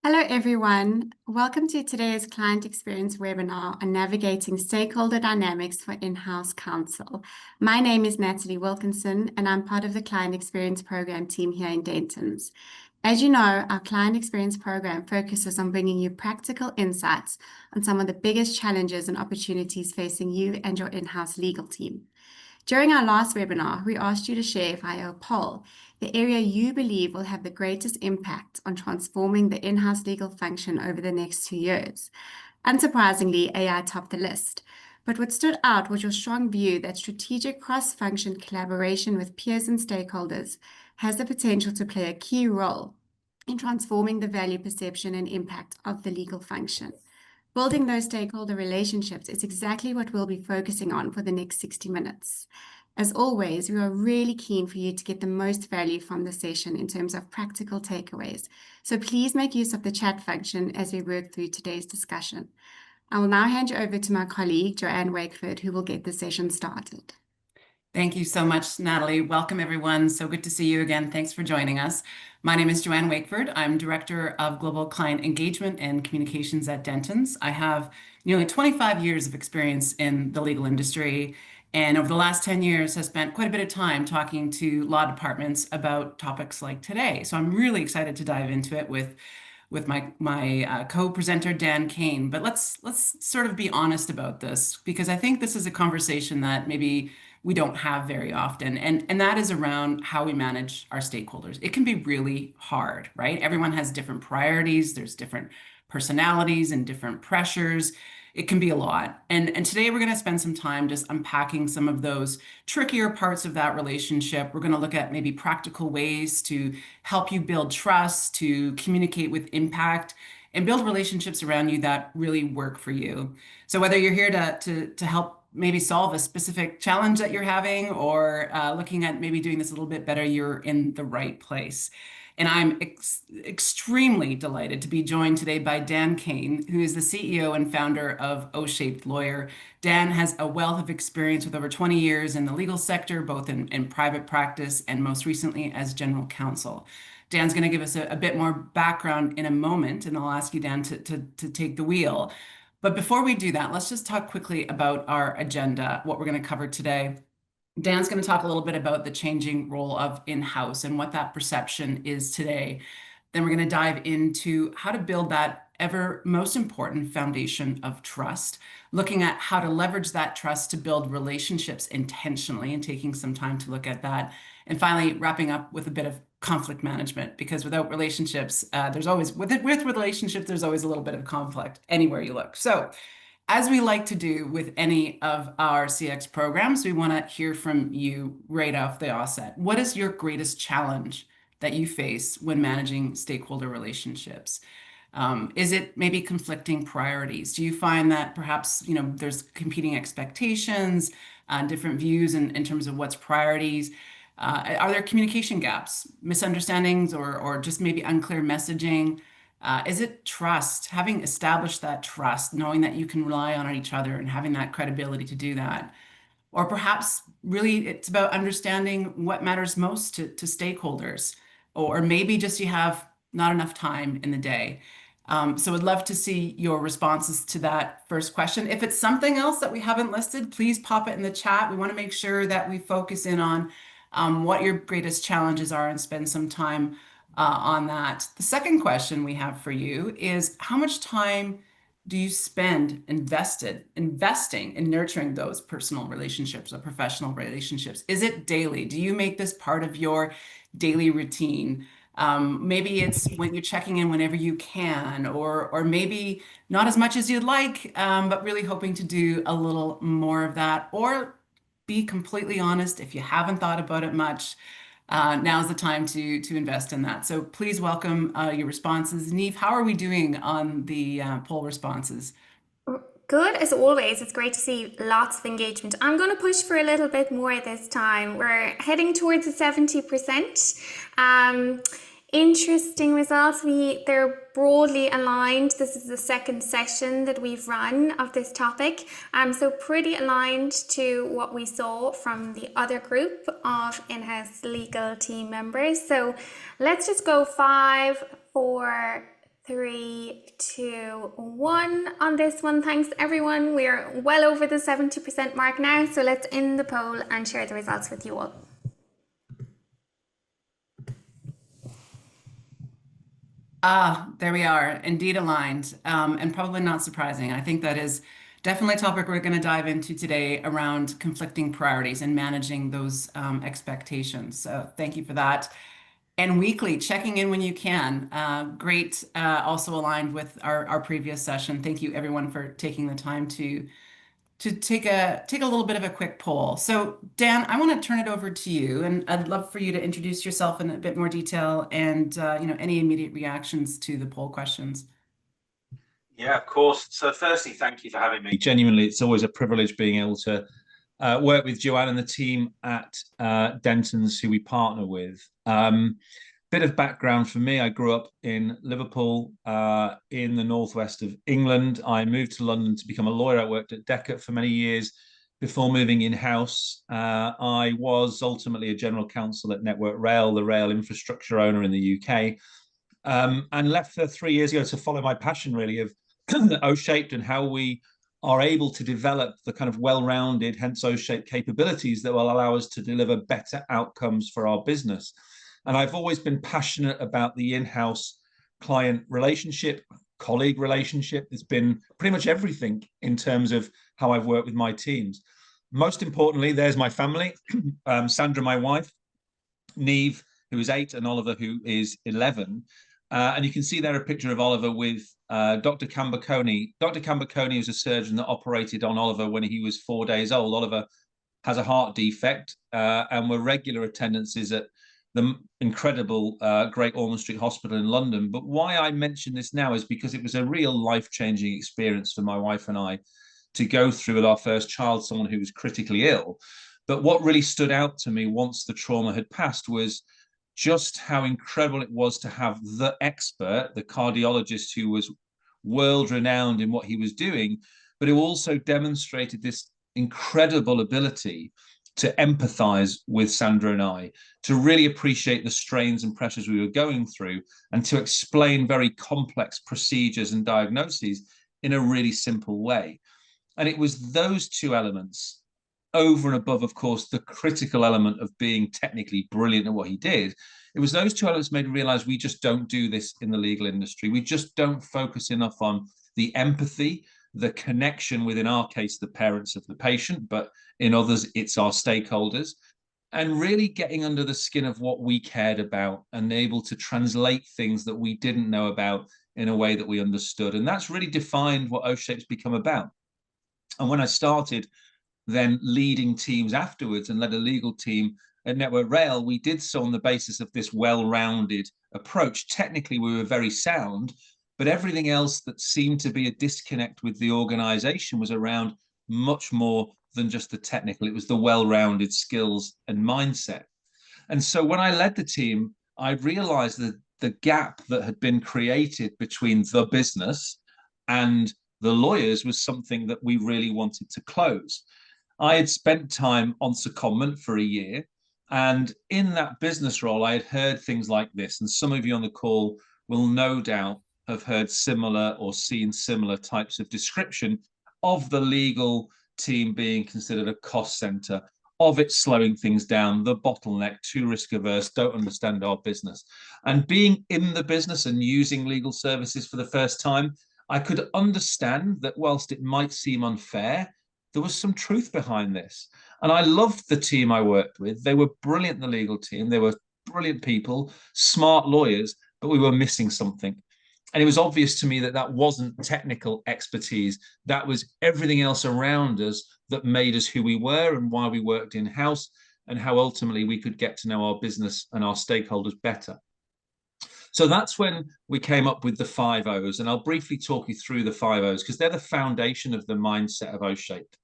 Hello, everyone. Welcome to today's client experience webinar on navigating stakeholder dynamics for in-house counsel. My name is Natalie Wilkinson, and I'm part of the client experience program team here in Dentons. As you know, our client experience program focuses on bringing you practical insights on some of the biggest challenges and opportunities facing you and your in-house legal team. During our last webinar, we asked you to share via a poll the area you believe will have the greatest impact on transforming the in-house legal function over the next 2 years. Unsurprisingly, AI topped the list. But what stood out was your strong view that strategic cross-function collaboration with peers and stakeholders has the potential to play a key role in transforming the value perception and impact of the legal function. Building those stakeholder relationships is exactly what we'll be focusing on for the next 60 minutes. As always, we are really keen for you to get the most value from the session in terms of practical takeaways. So please make use of the chat function as we work through today's discussion. I will now hand you over to my colleague, Joanne Wakeford, who will get the session started. Thank you so much, Natalie. Welcome, everyone. So good to see you again. Thanks for joining us. My name is Joanne Wakeford. I'm Director of Global Client Engagement and Communications at Dentons. I have nearly 25 years of experience in the legal industry, and over the last 10 years have spent quite a bit of time talking to law departments about topics like today. So I'm really excited to dive into it with my co-presenter Dan Kane. But let's sort of be honest about this, because I think this is a conversation that maybe we don't have very often, and that is around how we manage our stakeholders. It can be really hard, right? Everyone has different priorities. There's different personalities and different pressures. It can be a lot. And today we're going to spend some time just unpacking some of those trickier parts of that relationship. We're going to look at maybe practical ways to help you build trust, to communicate with impact, and build relationships around you that really work for you. So whether you're here to help maybe solve a specific challenge that you're having, or looking at maybe doing this a little bit better, you're in the right place. And I'm extremely delighted to be joined today by Dan Kane, who is the CEO and founder of O-Shaped Lawyer. Dan has a wealth of experience with over 20 years in the legal sector, both in private practice and most recently as general counsel. Dan's going to give us a bit more background in a moment, and I'll ask you, Dan, to take the wheel. But before we do that, let's just talk quickly about our agenda, what we're going to cover today. Dan's going to talk a little bit about the changing role of in-house and what that perception is today. Then we're going to dive into how to build that ever most important foundation of trust, looking at how to leverage that trust to build relationships intentionally and taking some time to look at that. And finally, wrapping up with a bit of conflict management, because without relationships, there's always, with relationships, there's always a little bit of conflict anywhere you look. So as we like to do with any of our CX programs, we want to hear from you right off the offset. What is your greatest challenge that you face when managing stakeholder relationships? Is it maybe conflicting priorities? Do you find that perhaps, there's competing expectations, different views in terms of what's priorities? Are there communication gaps, misunderstandings, or just maybe unclear messaging? Is it trust, having established that trust, knowing that you can rely on each other and having that credibility to do that? Or perhaps really it's about understanding what matters most to stakeholders, or maybe just you have not enough time in the day. So I'd love to see your responses to that first question. If it's something else that we haven't listed, please pop it in the chat. We want to make sure that we focus in on what your greatest challenges are and spend some time on that. The second question we have for you is, how much time do you spend investing in nurturing those personal relationships or professional relationships? Is it daily? Do you make this part of your daily routine? Maybe it's when you're checking in whenever you can, or maybe not as much as you'd like, but really hoping to do a little more of that. Or be completely honest, if you haven't thought about it much, now's the time to invest in that. So please welcome your responses. Neve, how are we doing on the poll responses? Good as always. It's great to see lots of engagement. I'm going to push for a little bit more this time. We're heading towards the 70%. Interesting results. They're broadly aligned. This is the second session that we've run of this topic. So pretty aligned to what we saw from the other group of in-house legal team members. So let's just go 5, 4, 3, 2, 1 on this one. Thanks everyone. We're well over the 70% mark now. So let's end the poll and share the results with you all. There we are, indeed aligned, and probably not surprising. I think that is definitely a topic we're going to dive into today around conflicting priorities and managing those expectations. So thank you for that. And weekly, checking in when you can. Great, also aligned with our previous session. Thank you everyone for taking the time to take a little bit of a quick poll. So Dan, I want to turn it over to you, and I'd love for you to introduce yourself in a bit more detail and any immediate reactions to the poll questions. Yeah, of course. So firstly, thank you for having me. Genuinely, it's always a privilege being able to work with Joanne and the team at Denton's, who we partner with. Bit of background for me, I grew up in Liverpool in the northwest of England. I moved to London to become a lawyer. I worked at Deckert for many years before moving in-house. I was ultimately a general counsel at Network Rail, the rail infrastructure owner in the UK, and left there 3 years ago to follow my passion really of O-shaped and how we are able to develop the kind of well-rounded, hence O-shaped capabilities that will allow us to deliver better outcomes for our business. And I've always been passionate about the in-house client relationship, colleague relationship. It's been pretty much everything in terms of how I've worked with my teams. Most importantly, there's my family, Sandra, my wife, Neve, who is 8, and Oliver, who is 11. And you can see there a picture of Oliver with Dr. Cambaconi. Dr. Cambaconi was a surgeon that operated on Oliver when he was 4 days old. Oliver has a heart defect and were regular attendances at the incredible Great Ormond Street Hospital in London. But why I mention this now is because it was a real life-changing experience for my wife and I to go through with our first child, someone who was critically ill. But what really stood out to me once the trauma had passed was just how incredible it was to have the expert, the cardiologist who was world-renowned in what he was doing, but who also demonstrated this incredible ability to empathize with Sandra and I, to really appreciate the strains and pressures we were going through, and to explain very complex procedures and diagnoses in a really simple way. And it was those two elements, over and above, of course, the critical element of being technically brilliant at what he did. It was those two elements made me realize we just don't do this in the legal industry. We just don't focus enough on the empathy, the connection within our case, the parents of the patient, but in others, it's our stakeholders, and really getting under the skin of what we cared about and able to translate things that we didn't know about in a way that we understood. And that's really defined what O-Shape's become about. And when I started then leading teams afterwards and led a legal team at Network Rail, we did so on the basis of this well-rounded approach. Technically, we were very sound, but everything else that seemed to be a disconnect with the organization was around much more than just the technical. It was the well-rounded skills and mindset. And so when I led the team, I realized that the gap that had been created between the business and the lawyers was something that we really wanted to close. I had spent time on secondment for a year, and in that business role, I had heard things like this, and some of you on the call will no doubt have heard similar or seen similar types of description of the legal team being considered a cost center, of it slowing things down, the bottleneck, too risk averse, don't understand our business. And being in the business and using legal services for the first time, I could understand that whilst it might seem unfair, there was some truth behind this. And I loved the team I worked with. They were brilliant, the legal team. They were brilliant people, smart lawyers, but we were missing something. And it was obvious to me that that wasn't technical expertise. That was everything else around us that made us who we were and why we worked in-house, and how ultimately we could get to know our business and our stakeholders better. So that's when we came up with the 5 O's, and I'll briefly talk you through the 5 O's because they're the foundation of the mindset of O-Shaped.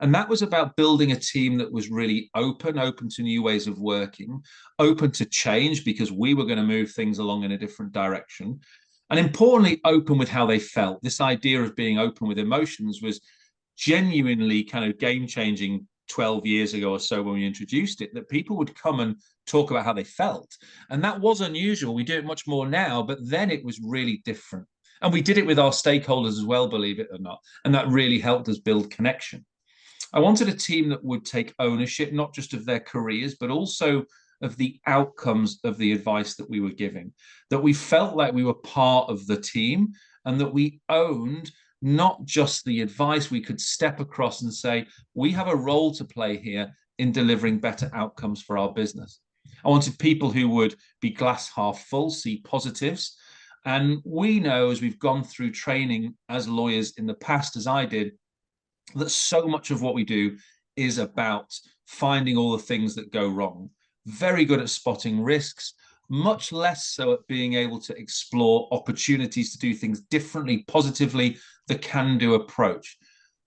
And that was about building a team that was really open to new ways of working, open to change because we were going to move things along in a different direction, and importantly, open with how they felt. This idea of being open with emotions was genuinely kind of game-changing 12 years ago or so when we introduced it, that people would come and talk about how they felt. And that was unusual. We do it much more now, but then it was really different. And we did it with our stakeholders as well, believe it or not. And that really helped us build connection. I wanted a team that would take ownership, not just of their careers, but also of the outcomes of the advice that we were giving, that we felt like we were part of the team and that we owned not just the advice. We could step across and say, we have a role to play here in delivering better outcomes for our business. I wanted people who would be glass half full, see positives. And we know, as we've gone through training as lawyers in the past, as I did, that so much of what we do is about finding all the things that go wrong. Very good at spotting risks, much less so at being able to explore opportunities to do things differently, positively, the can-do approach.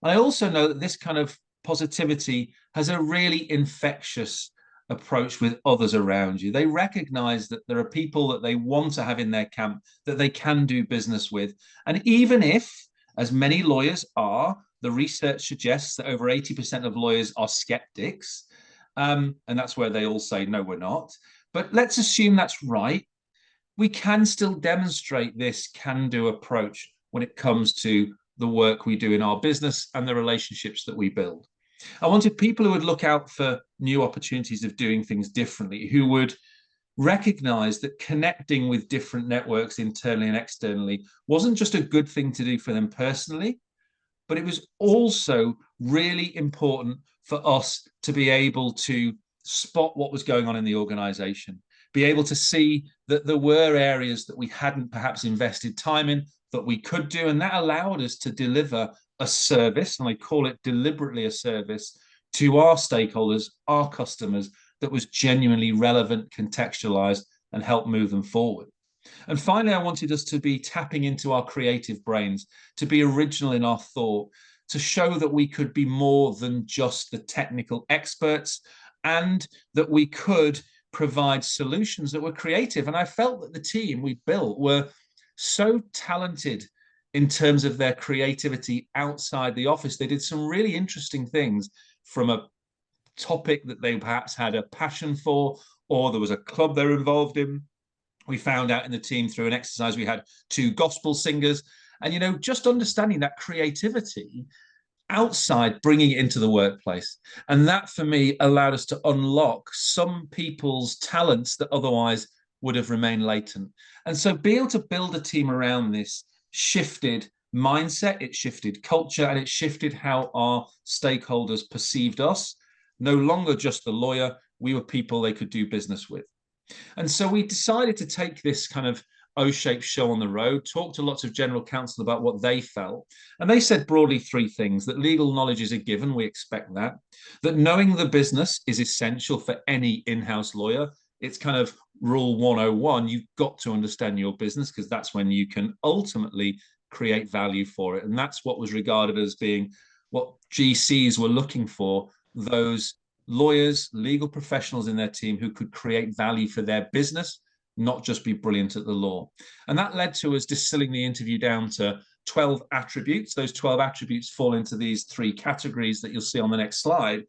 I also know that this kind of positivity has a really infectious approach with others around you. They recognize that there are people that they want to have in their camp that they can do business with. And even if, as many lawyers are, the research suggests that over 80% of lawyers are skeptics, and that's where they all say, no, we're not. But let's assume that's right. We can still demonstrate this can-do approach when it comes to the work we do in our business and the relationships that we build. I wanted people who would look out for new opportunities of doing things differently, who would recognize that connecting with different networks internally and externally wasn't just a good thing to do for them personally, but it was also really important for us to be able to spot what was going on in the organization, be able to see that there were areas that we hadn't perhaps invested time in that we could do. And that allowed us to deliver a service, and I call it deliberately a service, to our stakeholders, our customers, that was genuinely relevant, contextualized, and helped move them forward. And finally, I wanted us to be tapping into our creative brains, to be original in our thought, to show that we could be more than just the technical experts and that we could provide solutions that were creative. And I felt that the team we built were so talented in terms of their creativity outside the office. They did some really interesting things from a topic that they perhaps had a passion for, or there was a club they're involved in. We found out in the team through an exercise, we had 2 gospel singers, and, you know, just understanding that creativity outside, bringing it into the workplace. And that for me allowed us to unlock some people's talents that otherwise would have remained latent. And so be able to build a team around this shifted mindset, it shifted culture, and it shifted how our stakeholders perceived us. No longer just the lawyer, we were people they could do business with. And so we decided to take this kind of O-shaped show on the road, talk to lots of general counsel about what they felt. And they said broadly 3 things: that legal knowledge is a given, we expect that knowing the business is essential for any in-house lawyer. It's kind of rule 101. You've got to understand your business because that's when you can ultimately create value for it. And that's what was regarded as being what GCs were looking for, those lawyers, legal professionals in their team who could create value for their business, not just be brilliant at the law. And that led to us distilling the interview down to 12 attributes. Those 12 attributes fall into these 3 categories that you'll see on the next slide.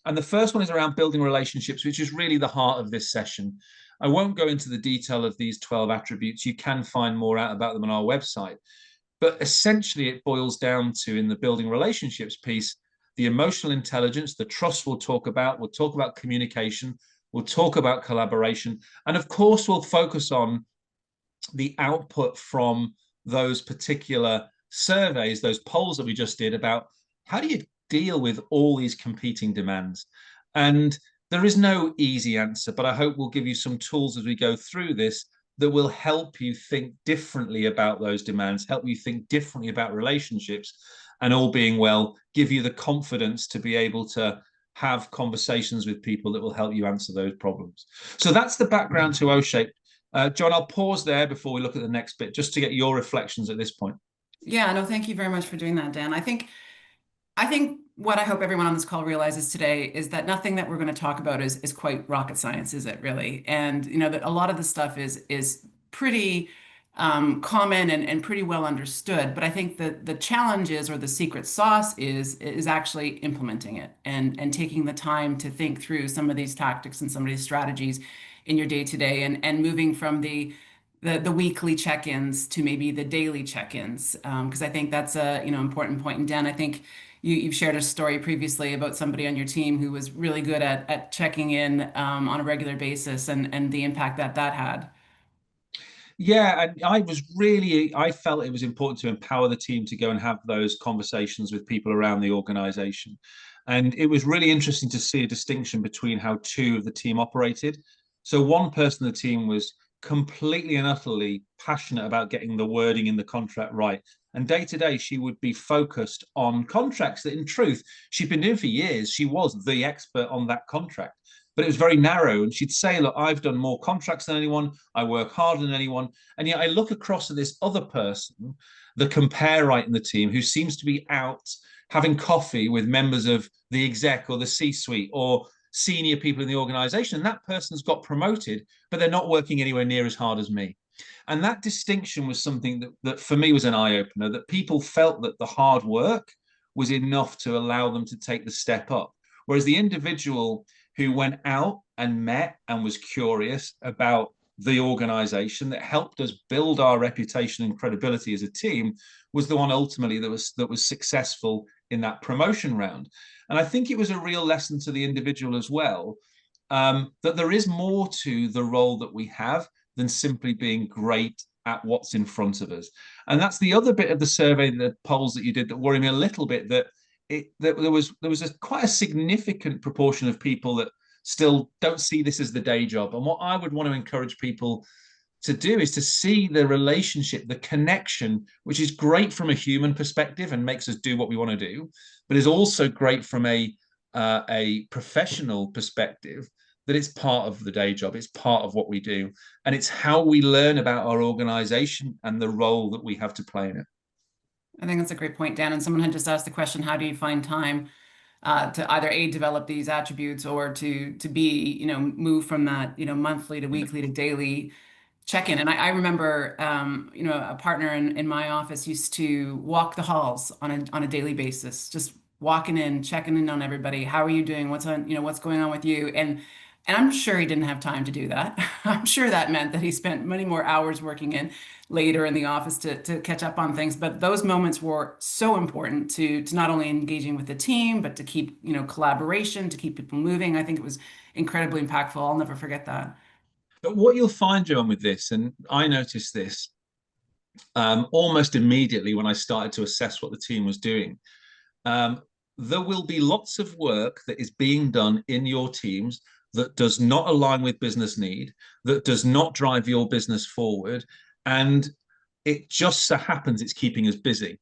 And the first one is around building relationships, which is really the heart of this session. I won't go into the detail of these 12 attributes. You can find more out about them on our website. But essentially, it boils down to, in the building relationships piece, the emotional intelligence, the trust we'll talk about communication, we'll talk about collaboration, and of course, we'll focus on the output from those particular surveys, those polls that we just did about how do you deal with all these competing demands. And there is no easy answer, but I hope we'll give you some tools as we go through this that will help you think differently about those demands, help you think differently about relationships, and all being well, give you the confidence to be able to have conversations with people that will help you answer those problems. So that's the background to O-Shape. John, I'll pause there before we look at the next bit, just to get your reflections at this point. Yeah, no, thank you very much for doing that, Dan. I think what I hope everyone on this call realizes today is that nothing that we're going to talk about is quite rocket science, is it really? And you know that a lot of the stuff is pretty common and pretty well understood. But I think that the challenge is, or the secret sauce is actually implementing it and taking the time to think through some of these tactics and some of these strategies in your day to day, and moving from the weekly check-ins to maybe the daily check-ins, because I think that's a important point. And Dan, I think you've shared a story previously about somebody on your team who was really good at checking in on a regular basis, and the impact that had. Yeah, and I felt it was important to empower the team to go and have those conversations with people around the organization. And it was really interesting to see a distinction between how two of the team operated. So one person in the team was completely and utterly passionate about getting the wording in the contract right. And day to day, she would be focused on contracts that, in truth, she'd been doing for years. She was the expert on that contract, but it was very narrow. And she'd say, look, I've done more contracts than anyone. I work harder than anyone. And yet I look across at this other person, the compare right in the team, who seems to be out having coffee with members of the exec or the C-suite or senior people in the organization. And that person's got promoted, but they're not working anywhere near as hard as me. And that distinction was something that for me was an eye-opener, that people felt that the hard work was enough to allow them to take the step up. Whereas the individual who went out and met and was curious about the organization that helped us build our reputation and credibility as a team was the one ultimately that was successful in that promotion round. And I think it was a real lesson to the individual as well, that there is more to the role that we have than simply being great at what's in front of us. And that's the other bit of the survey, the polls that you did, that worry me a little bit, that there was quite a significant proportion of people that still don't see this as the day job. And what I would want to encourage people to do is to see the relationship, the connection, which is great from a human perspective and makes us do what we want to do, but is also great from a professional perspective, that it's part of the day job, it's part of what we do, and it's how we learn about our organization and the role that we have to play in it. I think that's a great point, Dan. And someone had just asked the question, how do you find time to either develop these attributes or to be, move from that, monthly to weekly to daily check-in. And I remember, a partner in my office used to walk the halls on a daily basis, just walking in, checking in on everybody. How are you doing? What's going on with you? And I'm sure he didn't have time to do that. I'm sure that meant that he spent many more hours working in later in the office to catch up on things. But those moments were so important to not only engaging with the team, but to keep, collaboration, to keep people moving. I think it was incredibly impactful. I'll never forget that. But what you'll find, Joan, with this, and I noticed this almost immediately when I started to assess what the team was doing, there will be lots of work that is being done in your teams that does not align with business need, that does not drive your business forward, and it just so happens it's keeping us busy.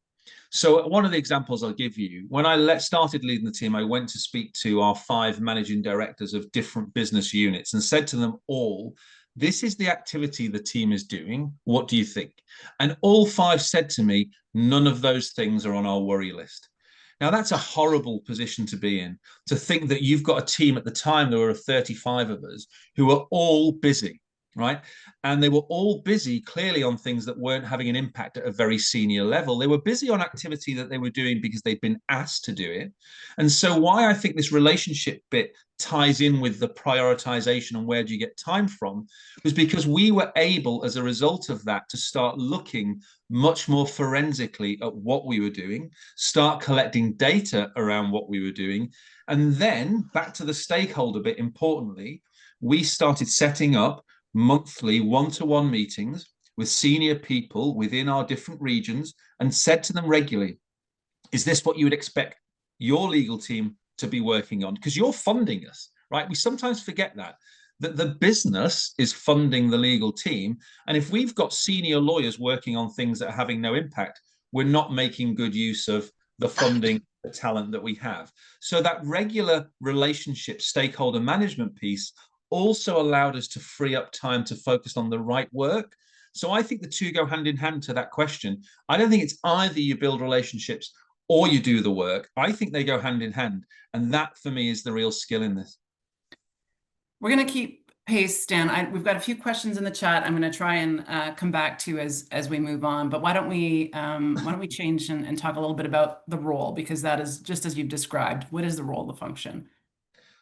So one of the examples I'll give you, when I started leading the team, I went to speak to our 5 managing directors of different business units and said to them all, this is the activity the team is doing. What do you think? And all 5 said to me, none of those things are on our worry list. Now, that's a horrible position to be in, to think that you've got a team. At the time, there were 35 of us who were all busy, right? And they were all busy clearly on things that weren't having an impact at a very senior level. They were busy on activity that they were doing because they'd been asked to do it. And so why I think this relationship bit ties in with the prioritization and where do you get time from was because we were able, as a result of that, to start looking much more forensically at what we were doing, start collecting data around what we were doing. And then back to the stakeholder bit, importantly, we started setting up monthly one-to-one meetings with senior people within our different regions and said to them regularly, is this what you would expect your legal team to be working on? Because you're funding us, right? We sometimes forget that the business is funding the legal team. And if we've got senior lawyers working on things that are having no impact, we're not making good use of the funding, the talent that we have. So that regular relationship stakeholder management piece also allowed us to free up time to focus on the right work. So I think the two go hand in hand to that question. I don't think it's either you build relationships or you do the work. I think they go hand in hand. And that for me is the real skill in this. We're going to keep pace, Dan, we've got a few questions in the chat. I'm going to try and come back to as we move on. But why don't we change and talk a little bit about the role, because that is just as you've described. What is the role of the function?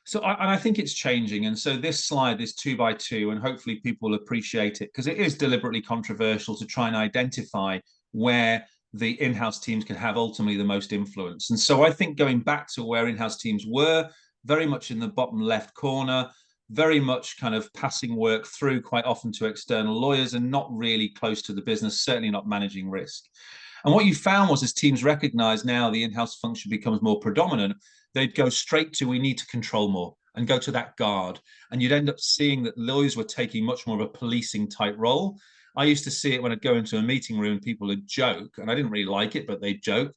So I think it's changing. And so this slide is 2x2, and hopefully people will appreciate it, because it is deliberately controversial to try and identify where the in-house teams can have ultimately the most influence. And so I think going back to where in-house teams were, very much in the bottom left corner, very much kind of passing work through quite often to external lawyers and not really close to the business, certainly not managing risk. And what you found was, as teams recognize now the in-house function becomes more predominant, they'd go straight to, we need to control more, and go to that guard. And you'd end up seeing that lawyers were taking much more of a policing type role. I used to see it when I'd go into a meeting room, people would joke, and I didn't really like it, but they'd joke.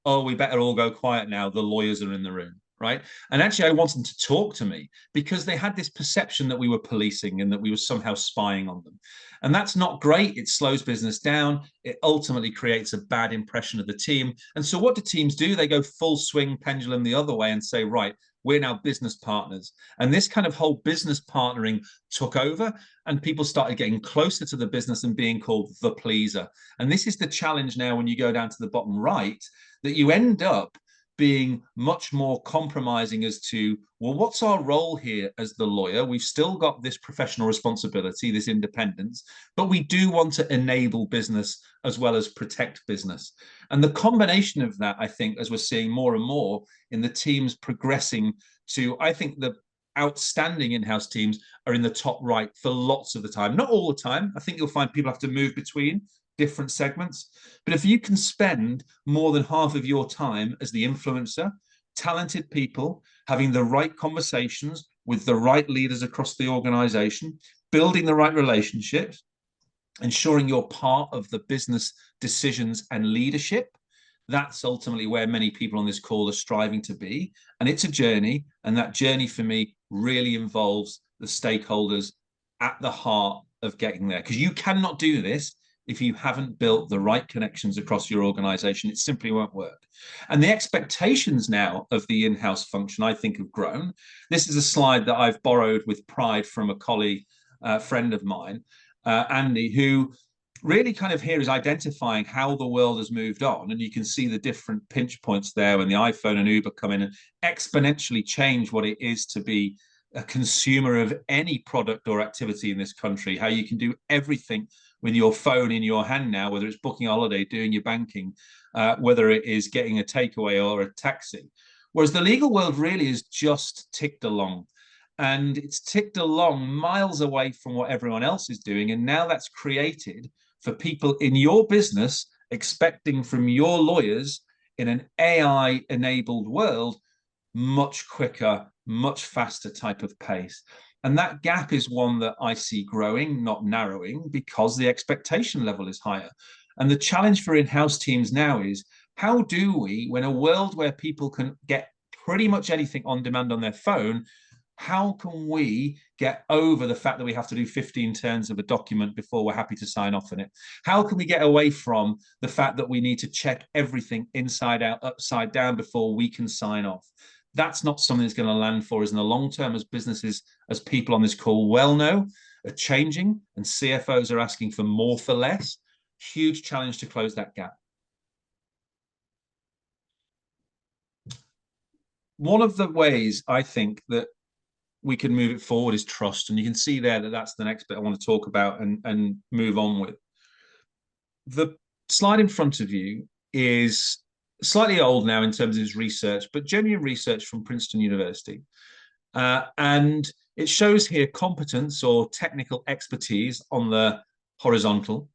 Oh, we better all go quiet now. The lawyers are in the room. Right. And actually, I want them to talk to me, because they had this perception that we were policing and that we were somehow spying on them. And that's not great. It slows business down. It ultimately creates a bad impression of the team. And so what do teams do? They go full swing pendulum the other way and say, right, we're now business partners. And this kind of whole business partnering took over, and people started getting closer to the business and being called the pleaser. And this is the challenge now when you go down to the bottom right, that you end up being much more compromising as to, well, what's our role here as the lawyer? We've still got this professional responsibility, this independence, but we do want to enable business as well as protect business. And the combination of that, I think, as we're seeing more and more in the teams progressing to, I think the outstanding in-house teams are in the top right for lots of the time. Not all the time. I think you'll find people have to move between different segments. But if you can spend more than half of your time as the influencer, talented people, having the right conversations with the right leaders across the organization, building the right relationships, ensuring you're part of the business decisions and leadership, that's ultimately where many people on this call are striving to be. And it's a journey. And that journey for me really involves the stakeholders at the heart of getting there. Because you cannot do this if you haven't built the right connections across your organization. It simply won't work. And the expectations now of the in-house function, I think, have grown. This is a slide that I've borrowed with pride from a colleague, friend of mine, Andy, who really kind of here is identifying how the world has moved on. And you can see the different pinch points there when the iPhone and Uber come in and exponentially change what it is to be a consumer of any product or activity in this country, how you can do everything with your phone in your hand now, whether it's booking a holiday, doing your banking, whether it is getting a takeaway or a taxi. Whereas the legal world really has just ticked along. And it's ticked along miles away from what everyone else is doing. And now that's created for people in your business expecting from your lawyers in an AI-enabled world much quicker, much faster type of pace. And that gap is one that I see growing, not narrowing, because the expectation level is higher. And the challenge for in-house teams now is, how do we, when a world where people can get pretty much anything on demand on their phone, how can we get over the fact that we have to do 15 turns of a document before we're happy to sign off on it? How can we get away from the fact that we need to check everything inside out, upside down before we can sign off? That's not something that's going to land for us in the long term, as businesses, as people on this call well know, are changing, and CFOs are asking for more for less. Huge challenge to close that gap. One of the ways I think that we can move it forward is trust. And you can see there that that's the next bit I want to talk about and move on with. The slide in front of you is slightly old now in terms of its research, but genuine research from Princeton University. And it shows here competence or technical expertise on the horizontal.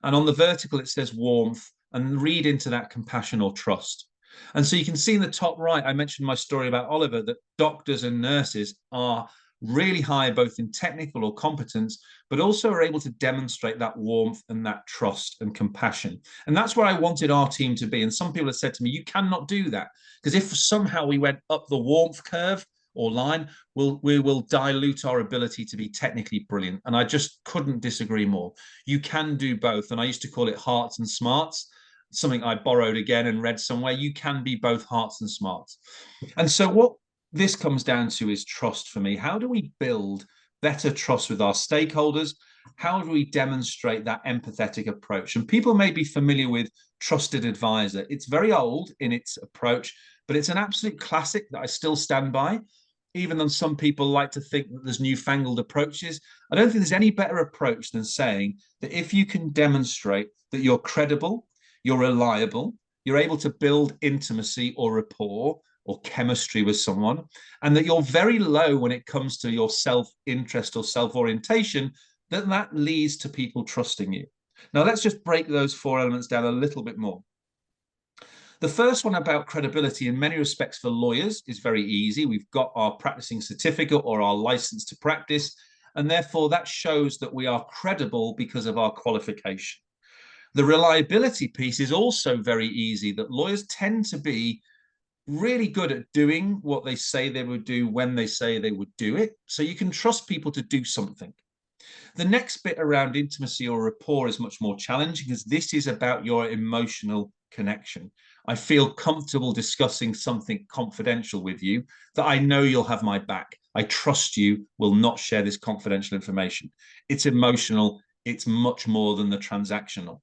And on the vertical, it says warmth, and read into that compassion or trust. And so you can see in the top right, I mentioned my story about Oliver, that doctors and nurses are really high, both in technical or competence, but also are able to demonstrate that warmth and that trust and compassion. And that's where I wanted our team to be. And some people have said to me, you cannot do that, because if somehow we went up the warmth curve or line, we will dilute our ability to be technically brilliant. And I just couldn't disagree more. You can do both. And I used to call it hearts and smarts, something I borrowed again and read somewhere. You can be both hearts and smarts. And so what this comes down to is trust for me. How do we build better trust with our stakeholders? How do we demonstrate that empathetic approach? And people may be familiar with trusted advisor. It's very old in its approach, but it's an absolute classic that I still stand by. Even though some people like to think that there's newfangled approaches, I don't think there's any better approach than saying that if you can demonstrate that you're credible, you're reliable, you're able to build intimacy or rapport or chemistry with someone, and that you're very low when it comes to your self-interest or self-orientation, then that leads to people trusting you. Now, let's just break those 4 elements down a little bit more. The first one about credibility in many respects for lawyers is very easy. We've got our practicing certificate or our license to practice, and therefore that shows that we are credible because of our qualification. The reliability piece is also very easy, that lawyers tend to be really good at doing what they say they would do when they say they would do it. So you can trust people to do something. The next bit around intimacy or rapport is much more challenging, because this is about your emotional connection. I feel comfortable discussing something confidential with you, that I know you'll have my back. I trust you will not share this confidential information. It's emotional. It's much more than the transactional.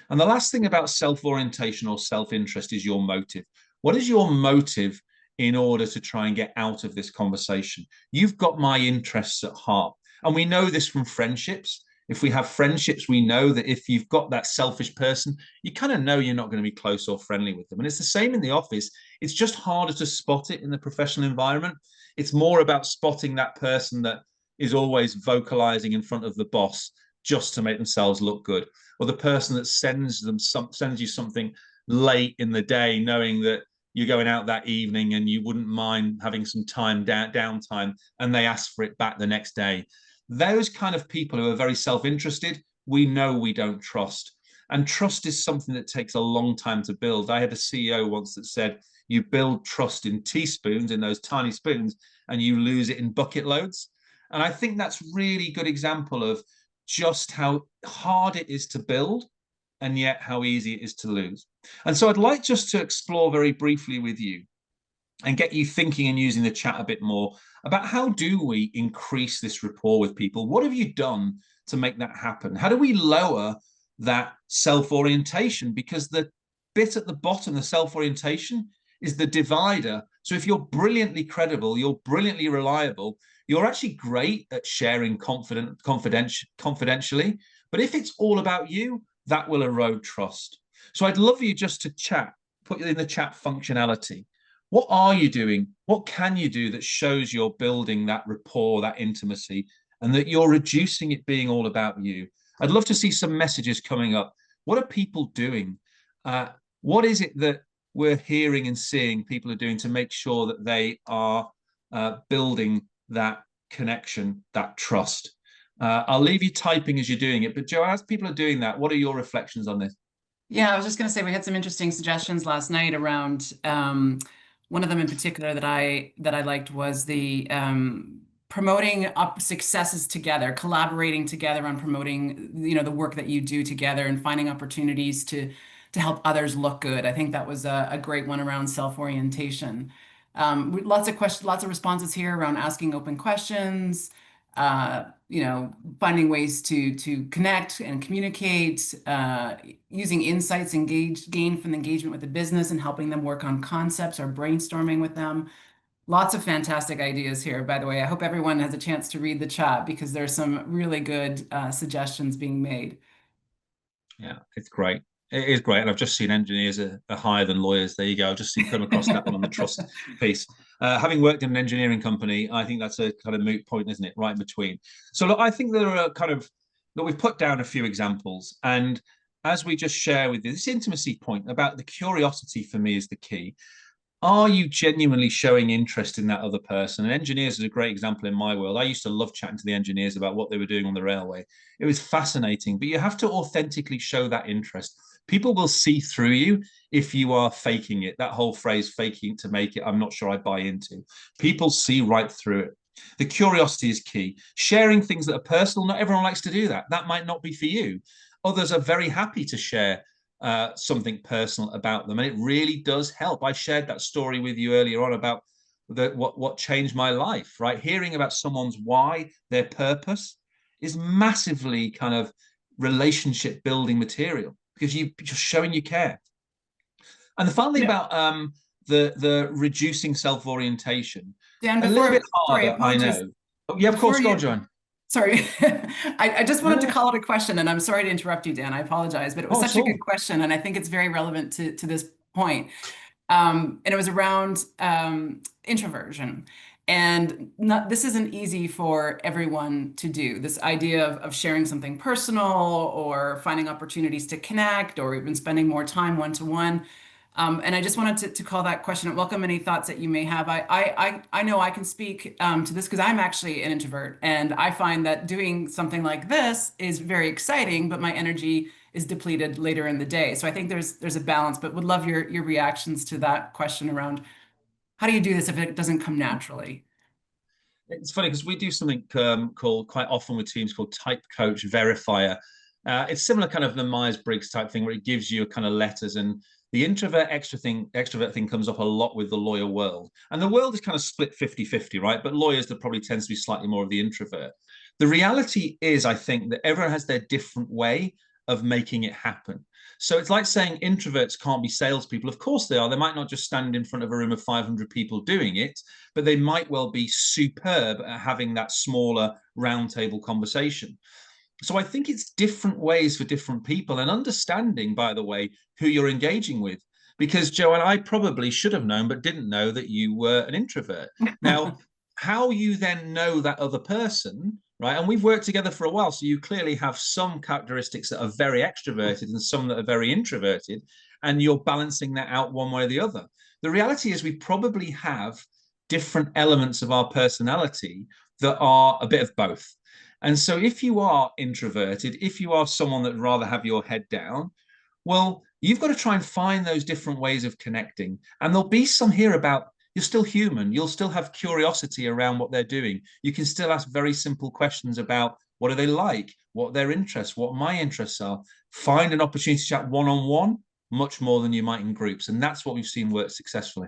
And the last thing about self-orientation or self-interest is your motive. What is your motive in order to try and get out of this conversation? You've got my interests at heart. And we know this from friendships. If we have friendships, we know that if you've got that selfish person, you kind of know you're not going to be close or friendly with them. And it's the same in the office. It's just harder to spot it in the professional environment. It's more about spotting that person that is always vocalizing in front of the boss just to make themselves look good, or the person that sends you something late in the day, knowing that you're going out that evening and you wouldn't mind having some downtime, and they ask for it back the next day. Those kind of people who are very self-interested, we know we don't trust. And trust is something that takes a long time to build. I had a CEO once that said, you build trust in teaspoons, in those tiny spoons, and you lose it in bucket loads. And I think that's really good example of just how hard it is to build, and yet how easy it is to lose. And so I'd like just to explore very briefly with you and get you thinking and using the chat a bit more about how do we increase this rapport with people? What have you done to make that happen? How do we lower that self-orientation? Because the bit at the bottom, the self-orientation, is the divider. So if you're brilliantly credible, you're brilliantly reliable, you're actually great at sharing confidentially. But if it's all about you, that will erode trust. So I'd love you just to chat, put in the chat functionality. What are you doing? What can you do that shows you're building that rapport, that intimacy, and that you're reducing it being all about you? I'd love to see some messages coming up. What are people doing? What is it that we're hearing and seeing people are doing to make sure that they are building that connection, that trust? I'll leave you typing as you're doing it, but Joe, as people are doing that, what are your reflections on this? Yeah, I was just going to say we had some interesting suggestions last night around one of them in particular that I liked was the promoting up successes together, collaborating together on promoting, the work that you do together and finding opportunities to help others look good. I think that was a great one around self-orientation. Lots of questions, lots of responses here around asking open questions, finding ways to connect and communicate, using insights gained from the engagement with the business and helping them work on concepts or brainstorming with them. Lots of fantastic ideas here, by the way. I hope everyone has a chance to read the chat because there's some really good suggestions being made. Yeah, it's great. It is great. And I've just seen engineers are higher than lawyers. There you go. I've just come across that one on the trust piece. Having worked in an engineering company, I think that's a kind of moot point, isn't it? Right in between. So look, I think there are we've put down a few examples. And as we just share with you, this intimacy point about the curiosity for me is the key. Are you genuinely showing interest in that other person? And engineers is a great example in my world. I used to love chatting to the engineers about what they were doing on the railway. It was fascinating, but you have to authentically show that interest. People will see through you if you are faking it. That whole phrase, faking it to make it, I'm not sure I buy into. People see right through it. The curiosity is key. Sharing things that are personal, not everyone likes to do that. That might not be for you. Others are very happy to share something personal about them, and it really does help. I shared that story with you earlier on about what changed my life, right? Hearing about someone's why, their purpose, is massively kind of relationship building material, because you're just showing you care. And the fun thing about the reducing self-orientation, Dan, a little bit sorry, harder, I apologies. know. Yeah, of course, go on, Joanne. Sorry, I just wanted to call it a question, and I'm sorry to interrupt you, Dan. I apologize, but it was such a good question, and I think it's very relevant to this point. And it was around introversion. And this isn't easy for everyone to do. This idea of sharing something personal or finding opportunities to connect or even spending more time one-to-one. And I just wanted to call that question and welcome any thoughts that you may have. I know I can speak to this because I'm actually an introvert, and I find that doing something like this is very exciting, but my energy is depleted later in the day. So I think there's a balance, but would love your reactions to that question around how do you do this if it doesn't come naturally? It's funny because we do something called quite often with teams called type coach verifier. It's similar kind of the Myers-Briggs type thing where it gives you kind of letters, and the extrovert thing comes up a lot with the lawyer world. And the world is kind of split 50-50, right? But lawyers, there probably tends to be slightly more of the introvert. The reality is, I think, that everyone has their different way of making it happen. So it's like saying introverts can't be salespeople. Of course they are. They might not just stand in front of a room of 500 people doing it, but they might well be superb at having that smaller roundtable conversation. So I think it's different ways for different people, and understanding, by the way, who you're engaging with. Because Joanne, I probably should have known, but didn't know that you were an introvert. Now, how you then know that other person, right? And we've worked together for a while, so you clearly have some characteristics that are very extroverted and some that are very introverted, and you're balancing that out one way or the other. The reality is we probably have different elements of our personality that are a bit of both. And so if you are introverted, if you are someone that'd rather have your head down, well, you've got to try and find those different ways of connecting. And there'll be some here about you're still human. You'll still have curiosity around what they're doing. You can still ask very simple questions about what are they like, what are their interests, what my interests are. Find an opportunity to chat one-on-one much more than you might in groups. And that's what we've seen work successfully.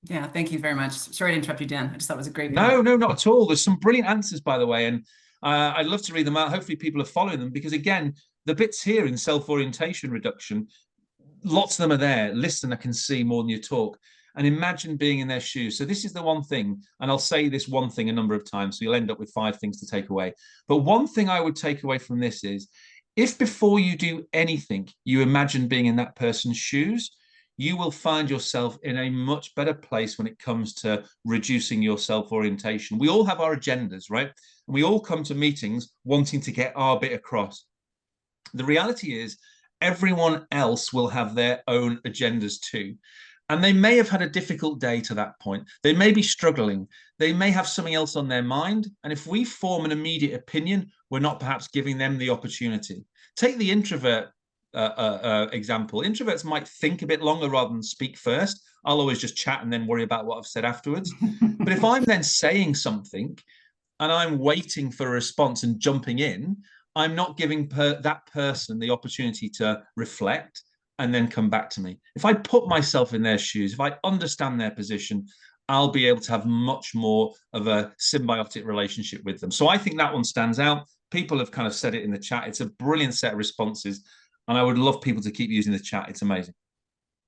Yeah, thank you very much. Sorry to interrupt you, Dan. I just thought it was a great point. No, not at all. There's some brilliant answers, by the way. And I'd love to read them out. Hopefully people are following them, because again, the bits here in self-orientation reduction, lots of them are there. Listen, I can see more than you talk. And imagine being in their shoes. So this is the one thing, and I'll say this one thing a number of times, so you'll end up with 5 things to take away. But one thing I would take away from this is, if before you do anything, you imagine being in that person's shoes, you will find yourself in a much better place when it comes to reducing your self-orientation. We all have our agendas, right? And we all come to meetings wanting to get our bit across. The reality is everyone else will have their own agendas too. And they may have had a difficult day to that point. They may be struggling. They may have something else on their mind. And if we form an immediate opinion, we're not perhaps giving them the opportunity. Take the introvert example. Introverts might think a bit longer rather than speak first. I'll always just chat and then worry about what I've said afterwards. But if I'm then saying something and I'm waiting for a response and jumping in, I'm not giving that person the opportunity to reflect and then come back to me. If I put myself in their shoes, if I understand their position, I'll be able to have much more of a symbiotic relationship with them. So I think that one stands out. People have kind of said it in the chat. It's a brilliant set of responses, and I would love people to keep using the chat. It's amazing.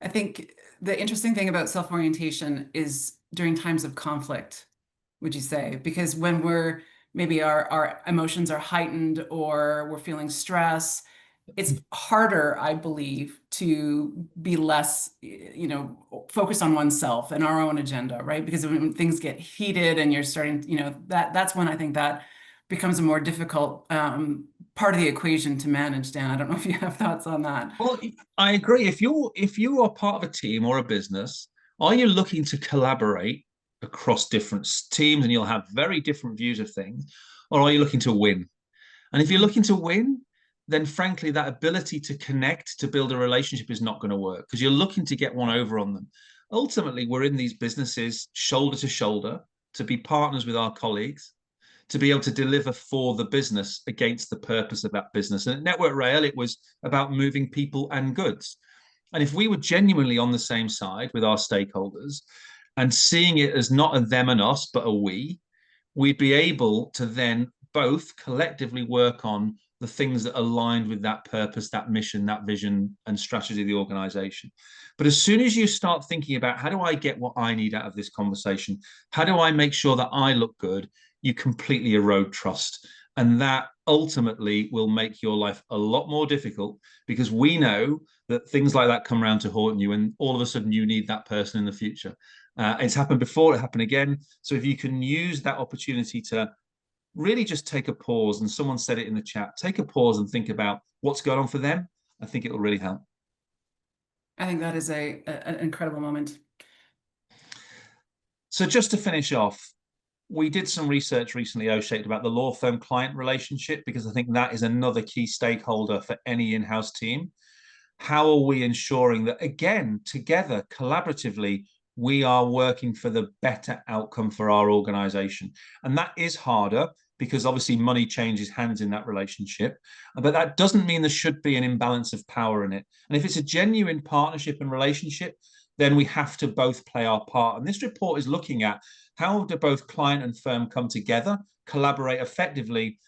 I think the interesting thing about self-orientation is during times of conflict, would you say? Because when we're maybe our emotions are heightened or we're feeling stress, it's harder, I believe, to be less, focused on oneself and our own agenda, right? Because when things get heated and you're starting, that's when I think that becomes a more difficult part of the equation to manage. Dan, I don't know if you have thoughts on that. Well, I agree. If you are part of a team or a business, are you looking to collaborate across different teams and you'll have very different views of things, or are you looking to win? And if you're looking to win, then frankly, that ability to connect, to build a relationship is not going to work, because you're looking to get one over on them. Ultimately, we're in these businesses shoulder to shoulder to be partners with our colleagues, to be able to deliver for the business against the purpose of that business. And at Network Rail, it was about moving people and goods. And if we were genuinely on the same side with our stakeholders, and seeing it as not a them and us, but a we'd be able to then both collectively work on the things that aligned with that purpose, that mission, that vision and strategy of the organization. But as soon as you start thinking about how do I get what I need out of this conversation, how do I make sure that I look good, you completely erode trust. And that ultimately will make your life a lot more difficult, because we know that things like that come around to haunt you, and all of a sudden you need that person in the future. It's happened before, it happened again. So if you can use that opportunity to really just take a pause, and someone said it in the chat, take a pause and think about what's going on for them, I think it'll really help. I think that is an incredible moment. So just to finish off, we did some research recently, O-shaped, about the law firm client relationship, because I think that is another key stakeholder for any in-house team. How are we ensuring that, again, together, collaboratively, we are working for the better outcome for our organization? And that is harder, because obviously money changes hands in that relationship, but that doesn't mean there should be an imbalance of power in it. And if it's a genuine partnership and relationship, then we have to both play our part. And this report is looking at how do both client and firm come together, collaborate effectively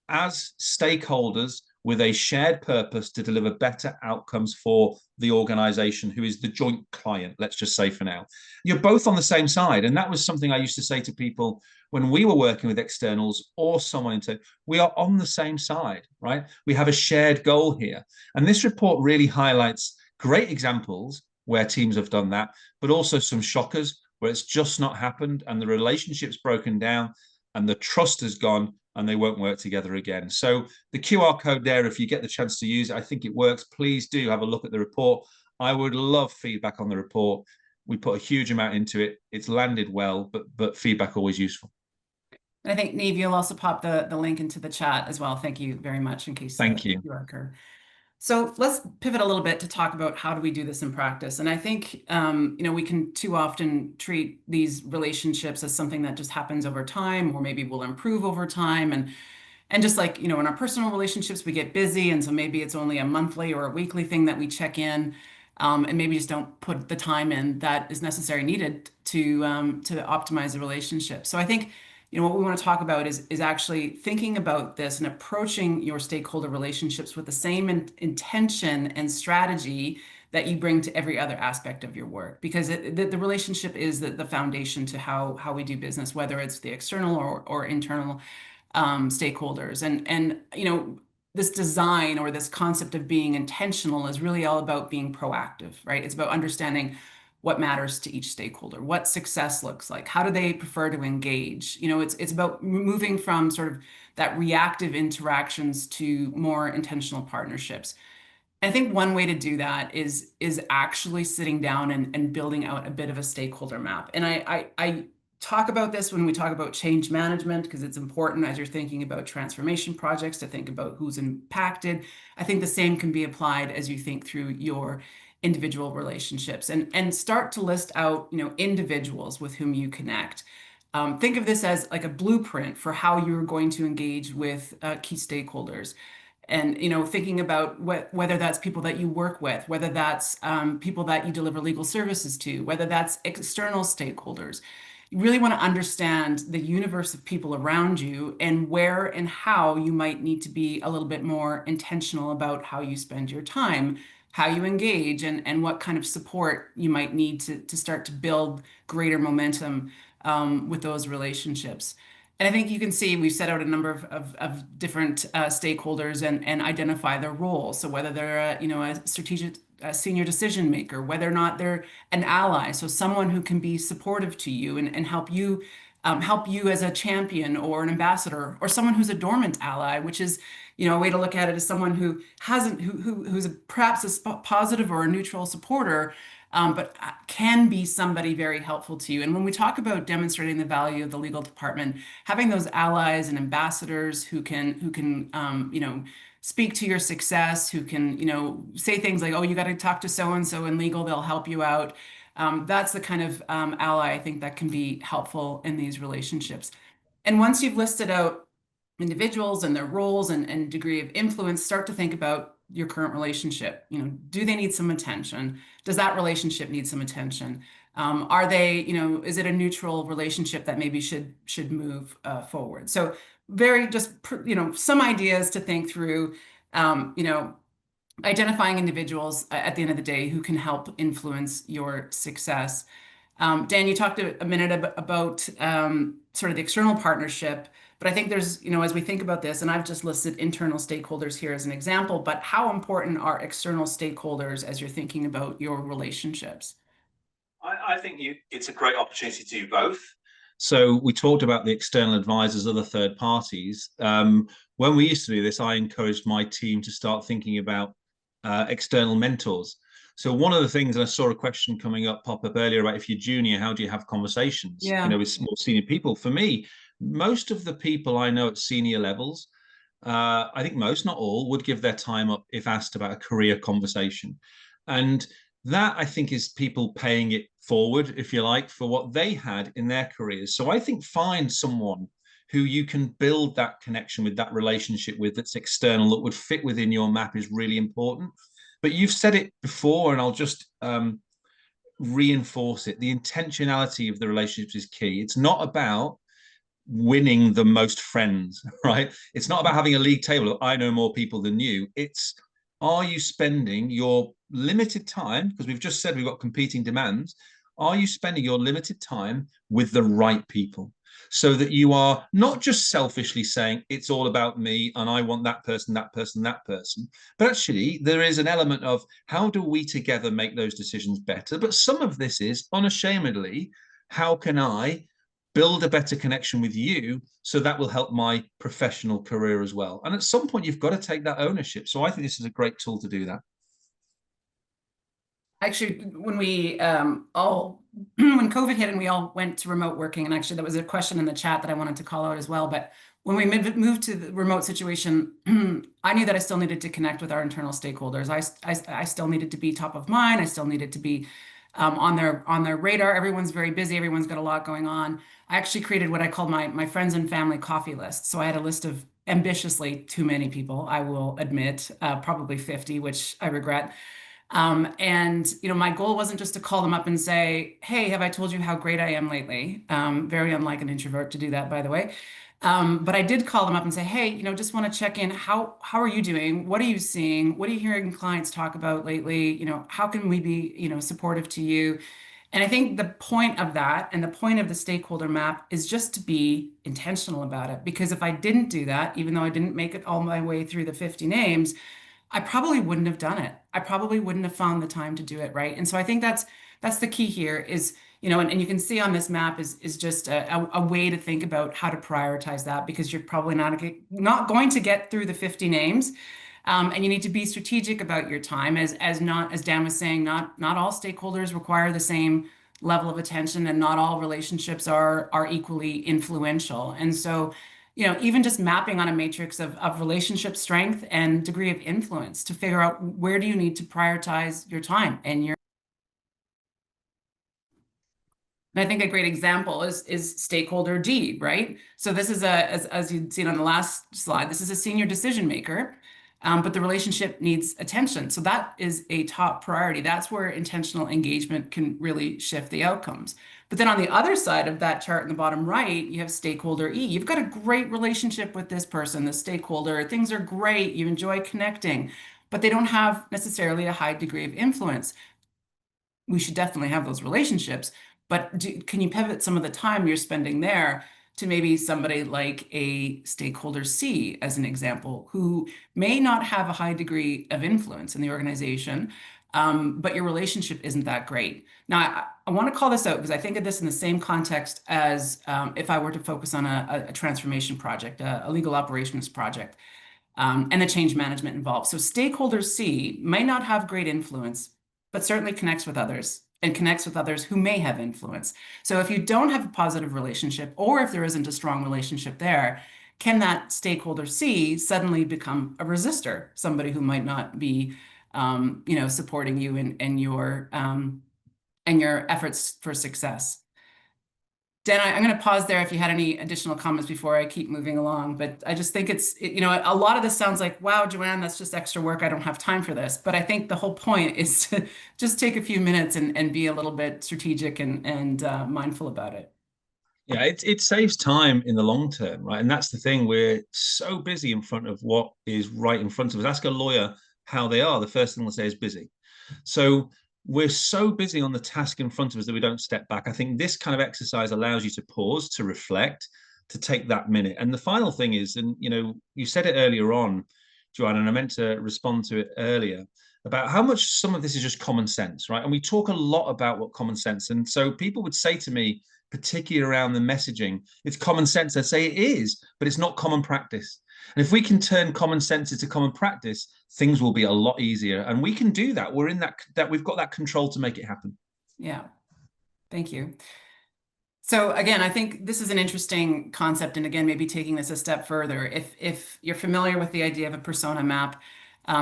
as stakeholders with a shared purpose to deliver better outcomes for the organization, who is the joint client, let's just say for now. You're both on the same side. And that was something I used to say to people when we were working with externals or someone into, we are on the same side, right? We have a shared goal here. And this report really highlights great examples where teams have done that, but also some shockers where it's just not happened and the relationship's broken down and the trust has gone and they won't work together again. So the QR code there, if you get the chance to use it, I think it works. Please do have a look at the report. I would love feedback on the report. We put a huge amount into it. It's landed well, but feedback always useful. I think, Neve, you'll also pop the link into the chat as well. Thank you very much in case Thank you. QR code. So let's pivot a little bit to talk about how do we do this in practice. And I think, we can too often treat these relationships as something that just happens over time, or maybe will improve over time. And just like, in our personal relationships, we get busy. And so maybe it's only a monthly or a weekly thing that we check in, and maybe just don't put the time in that is necessary needed to optimize the relationship. So I think, what we want to talk about is actually thinking about this and approaching your stakeholder relationships with the same intention and strategy that you bring to every other aspect of your work, because the relationship is the foundation to how we do business, whether it's the external or internal stakeholders. And this design or this concept of being intentional is really all about being proactive, right? It's about understanding what matters to each stakeholder, what success looks like, how do they prefer to engage. It's about moving from sort of that reactive interactions to more intentional partnerships. And I think one way to do that is actually sitting down and building out a bit of a stakeholder map. And I talk about this when we talk about change management, because it's important as you're thinking about transformation projects to think about who's impacted. I think the same can be applied as you think through your individual relationships, and start to list out, individuals with whom you connect. Think of this as like a blueprint for how you're going to engage with key stakeholders. And, thinking about whether that's people that you work with, whether that's people that you deliver legal services to, whether that's external stakeholders. You really want to understand the universe of people around you and where and how you might need to be a little bit more intentional about how you spend your time, how you engage, and what kind of support you might need to start to build greater momentum with those relationships. And I think you can see we've set out a number of different stakeholders and identify their roles. So whether they're a strategic senior decision maker, whether or not they're an ally, so someone who can be supportive to you and help you as a champion or an ambassador, or someone who's a dormant ally, which is a way to look at it as someone who who's perhaps a positive or a neutral supporter, but can be somebody very helpful to you. And when we talk about demonstrating the value of the legal department, having those allies and ambassadors who can speak to your success, who can say things like, oh, you got to talk to so and so in legal, they'll help you out. That's the kind of ally I think that can be helpful in these relationships. And once you've listed out individuals and their roles and degree of influence, start to think about your current relationship. Do they need some attention? Does that relationship need some attention? Are they, is it a neutral relationship that maybe should move forward? So very just, some ideas to think through, identifying individuals at the end of the day who can help influence your success. Dan, you talked a minute about sort of the external partnership, but I think there's, as we think about this, and I've just listed internal stakeholders here as an example, but how important are external stakeholders as you're thinking about your relationships? I think it's a great opportunity to do both. So we talked about the external advisors, other third parties. When we used to do this, I encouraged my team to start thinking about external mentors. So one of the things, and I saw a question pop up earlier about if you're junior, how do you have conversations, with more senior people? For me, most of the people I know at senior levels, I think most, not all, would give their time up if asked about a career conversation. And that, I think, is people paying it forward, if you like, for what they had in their careers. So I think find someone who you can build that connection with, that relationship with, that's external, that would fit within your map, is really important. But you've said it before, and I'll just reinforce it. The intentionality of the relationships is key. It's not about winning the most friends, right? It's not about having a league table of I know more people than you. It's, are you spending your limited time, because we've just said we've got competing demands, are you spending your limited time with the right people, so that you are not just selfishly saying it's all about me and I want that person, that person, that person, but actually there is an element of how do we together make those decisions better? But some of this is unashamedly, how can I build a better connection with you, so that will help my professional career as well? And at some point, you've got to take that ownership. So I think this is a great tool to do that. Actually, when we all, when COVID hit and we all went to remote working, and actually that was a question in the chat that I wanted to call out as well, but when we moved to the remote situation, I knew that I still needed to connect with our internal stakeholders. I still needed to be top of mind. I still needed to be on their radar. Everyone's very busy. Everyone's got a lot going on. I actually created what I called my friends and family coffee list. So I had a list of ambitiously too many people, I will admit, probably 50, which I regret. And my goal wasn't just to call them up and say, hey, have I told you how great I am lately? Very unlike an introvert to do that, by the way. But I did call them up and say, hey, just want to check in. How are you doing? What are you seeing? What are you hearing clients talk about lately? How can we be, supportive to you? And I think the point of that and the point of the stakeholder map is just to be intentional about it. Because if I didn't do that, even though I didn't make it all my way through the 50 names, I probably wouldn't have done it. I probably wouldn't have found the time to do it, right? And so I think that's the key here is, and you can see on this map is just a way to think about how to prioritize that, because you're probably not going to get through the 50 names. And you need to be strategic about your time, as Dan was saying, not all stakeholders require the same level of attention, and not all relationships are equally influential. And so, even just mapping on a matrix of relationship strength and degree of influence to figure out where do you need to prioritize your time and your. And I think a great example is stakeholder D, right? So this is as you'd seen on the last slide, this is a senior decision maker, but the relationship needs attention. So that is a top priority. That's where intentional engagement can really shift the outcomes. But then on the other side of that chart in the bottom right, you have stakeholder E. You've got a great relationship with this person, the stakeholder. Things are great. You enjoy connecting, but they don't have necessarily a high degree of influence. We should definitely have those relationships, but can you pivot some of the time you're spending there to maybe somebody like a stakeholder C, as an example, who may not have a high degree of influence in the organization, but your relationship isn't that great. Now, I want to call this out because I think of this in the same context as if I were to focus on a transformation project, a legal operations project, and the change management involved. So stakeholder C may not have great influence, but certainly connects with others and connects with others who may have influence. So if you don't have a positive relationship, or if there isn't a strong relationship there, can that stakeholder C suddenly become a resistor, somebody who might not be, supporting you in your efforts for success? Dan, I'm going to pause there if you had any additional comments before I keep moving along. But I just think you know, a lot of this sounds like, wow, Joanne, that's just extra work. I don't have time for this. But I think the whole point is to just take a few minutes and be a little bit strategic and mindful about it. Yeah, it saves time in the long term, right? And that's the thing. We're so busy in front of what is right in front of us. Ask a lawyer how they are. The first thing they'll say is busy. So we're so busy on the task in front of us that we don't step back. I think this kind of exercise allows you to pause, to reflect, to take that minute. And the final thing is, and you know, you said it earlier on, Joanne, and I meant to respond to it earlier about how much some of this is just common sense, right? And we talk a lot about what common sense. And so people would say to me, particularly around the messaging, it's common sense. I say it is, but it's not common practice. And if we can turn common sense into common practice, things will be a lot easier. And we can do that. We're in that we've got that control to make it happen. Yeah, thank you. So again, I think this is an interesting concept. And again, maybe taking this a step further, if you're familiar with the idea of a persona map,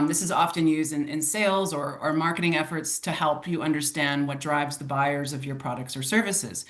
this is often used in sales or marketing efforts to help you understand what drives the buyers of your products or services.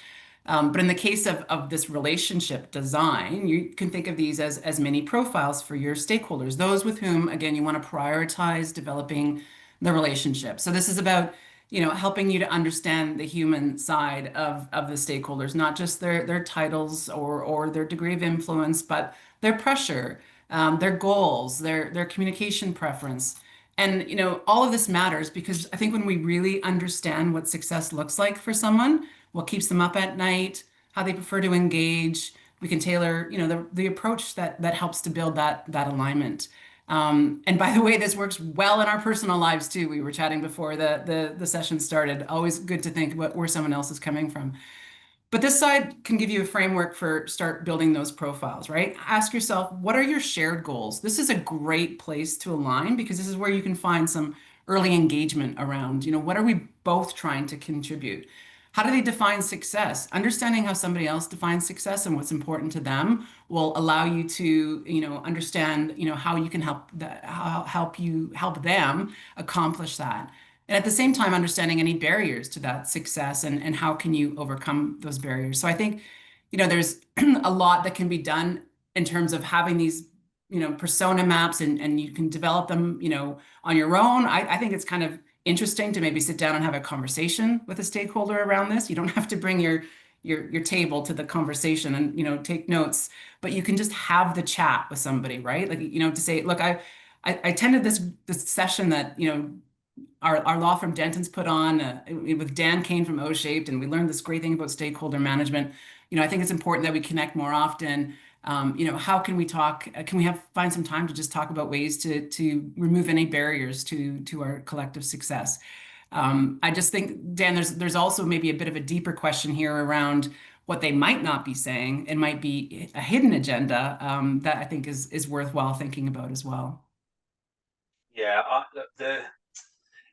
But in the case of this relationship design, you can think of these as mini profiles for your stakeholders, those with whom, again, you want to prioritize developing the relationship. So this is about, you know, helping you to understand the human side of the stakeholders, not just their titles or their degree of influence, but their pressure, their goals, their communication preference. And, you know, all of this matters because I think when we really understand what success looks like for someone, what keeps them up at night, how they prefer to engage, we can tailor, you know, the approach that helps to build that alignment. And by the way, this works well in our personal lives too. We were chatting before the session started. Always good to think about where someone else is coming from. But this side can give you a framework for start building those profiles, right? Ask yourself, what are your shared goals? This is a great place to align because this is where you can find some early engagement around, you know, what are we both trying to contribute? How do they define success? Understanding how somebody else defines success and what's important to them will allow you to, you know, understand, you know, how you can help help them accomplish that. And at the same time, understanding any barriers to that success and how can you overcome those barriers. So I think, you know, there's a lot that can be done in terms of having these, you know, persona maps and you can develop them, you know, on your own. I think it's kind of interesting to maybe sit down and have a conversation with a stakeholder around this. You don't have to bring your table to the conversation and, you know, take notes, but you can just have the chat with somebody, right? Like, you know, to say, look, I attended this session that, you know, our law firm Denton's put on with Dan Kane from O-Shaped, and we learned this great thing about stakeholder management. You know, I think it's important that we connect more often. You know, how can we talk? Can we find some time to just talk about ways to remove any barriers to our collective success? I just think, Dan, there's also maybe a bit of a deeper question here around what they might not be saying. It might be a hidden agenda that I think is worthwhile thinking about as well. Yeah,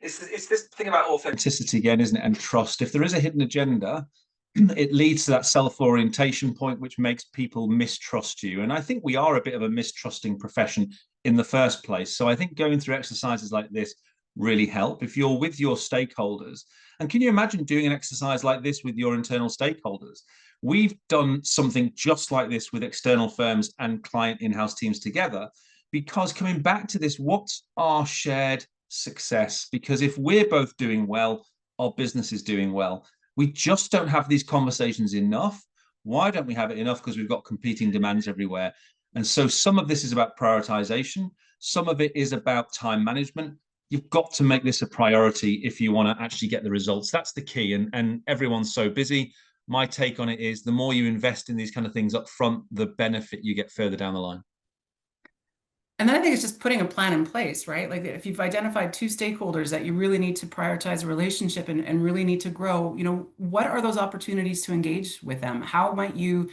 it's this thing about authenticity again, isn't it? And trust. If there is a hidden agenda, it leads to that self-orientation point, which makes people mistrust you. And I think we are a bit of a mistrusting profession in the first place. So I think going through exercises like this really help if you're with your stakeholders. And can you imagine doing an exercise like this with your internal stakeholders? We've done something just like this with external firms and client in-house teams together, because coming back to this, what's our shared success? Because if we're both doing well, our business is doing well. We just don't have these conversations enough. Why don't we have it enough? Because we've got competing demands everywhere. And so some of this is about prioritization. Some of it is about time management. You've got to make this a priority if you want to actually get the results. That's the key. And everyone's so busy. My take on it is the more you invest in these kind of things up front, the benefit you get further down the line. And then I think it's just putting a plan in place, right? Like if you've identified two stakeholders that you really need to prioritize a relationship and really need to grow, you know, what are those opportunities to engage with them? How might you